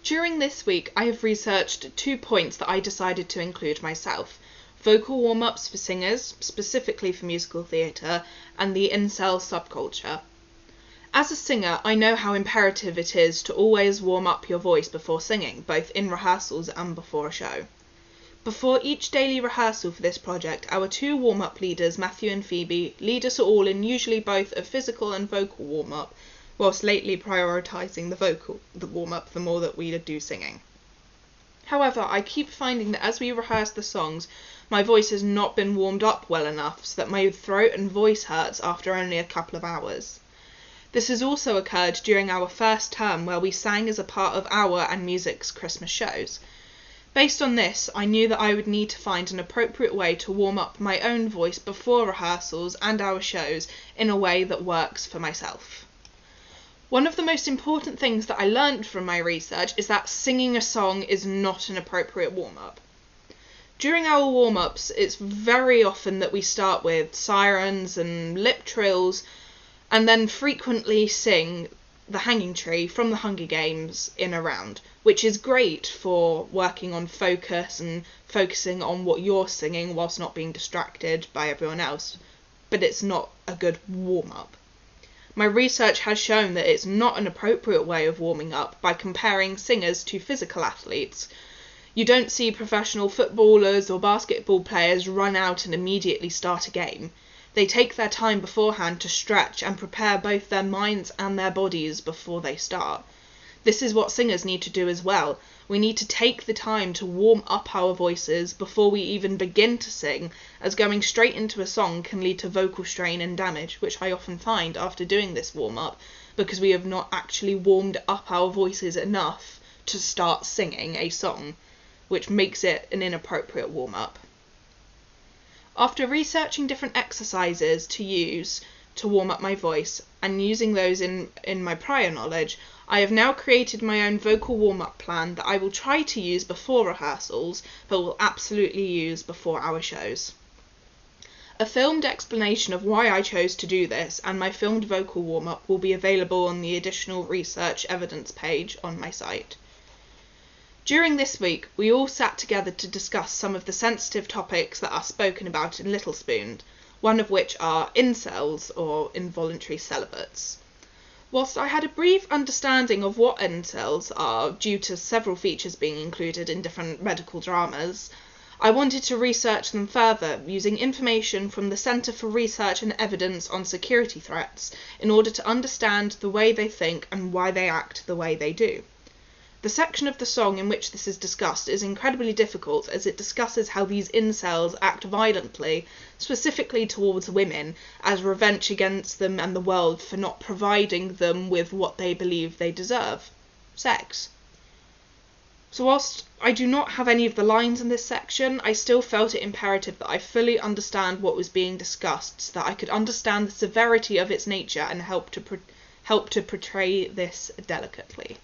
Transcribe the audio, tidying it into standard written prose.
During this week, I have researched 2 points that I decided to include myself: vocal warm-ups for singers, specifically for musical theatre, and the incel subculture. As a singer, I know how imperative it is to always warm up your voice before singing, both in rehearsals and before a show. Before each daily rehearsal for this project, our 2 warm-up leaders, Matthew and Phoebe, lead us all in usually both a physical and vocal warm-up, whilst lately prioritising the warm-up the more that we do singing. However, I keep finding that as we rehearse the songs, my voice has not been warmed up well enough so that my throat and voice hurts after only a couple of hours. This has also occurred during our first term where we sang as a part of our and music's Christmas shows. Based on this, I knew that I would need to find an appropriate way to warm up my own voice before rehearsals and our shows in a way that works for myself. One of the most important things that I learned from my research is that singing a song is not an appropriate warm-up. During our warm-ups, it's very often that we start with sirens and lip trills, and then frequently sing The Hanging Tree from the Hunger Games in a round, which is great for working on focus and focusing on what you're singing whilst not being distracted by everyone else, but it's not a good warm-up. My research has shown that it's not an appropriate way of warming up by comparing singers to physical athletes. You don't see professional footballers or basketball players run out and immediately start a game. They take their time beforehand to stretch and prepare both their minds and their bodies before they start. This is what singers need to do as well. We need to take the time to warm up our voices before we even begin to sing, as going straight into a song can lead to vocal strain and damage, which I often find after doing this warm-up, because we have not actually warmed up our voices enough to start singing a song, which makes it an inappropriate warm-up. After researching different exercises to use to warm up my voice, and using those in my prior knowledge, I have now created my own vocal warm-up plan that I will try to use before rehearsals, but will absolutely use before our shows. A filmed explanation of why I chose to do this and my filmed vocal warm-up will be available on the additional research evidence page on my site. During this week, we all sat together to discuss some of the sensitive topics that are spoken about in Little Spoon, one of which are incels, or involuntary celibates. Whilst I had a brief understanding of what incels are, due to several features being included in different medical dramas, I wanted to research them further using information from the Centre for Research and Evidence on Security Threats in order to understand the way they think and why they act the way they do. The section of the song in which this is discussed is incredibly difficult as it discusses how these incels act violently, specifically towards women, as revenge against them and the world for not providing them with what they believe they deserve: sex. So whilst I do not have any of the lines in this section, I still felt it imperative that I fully understand what was being discussed so that I could understand the severity of its nature and help to portray this delicately.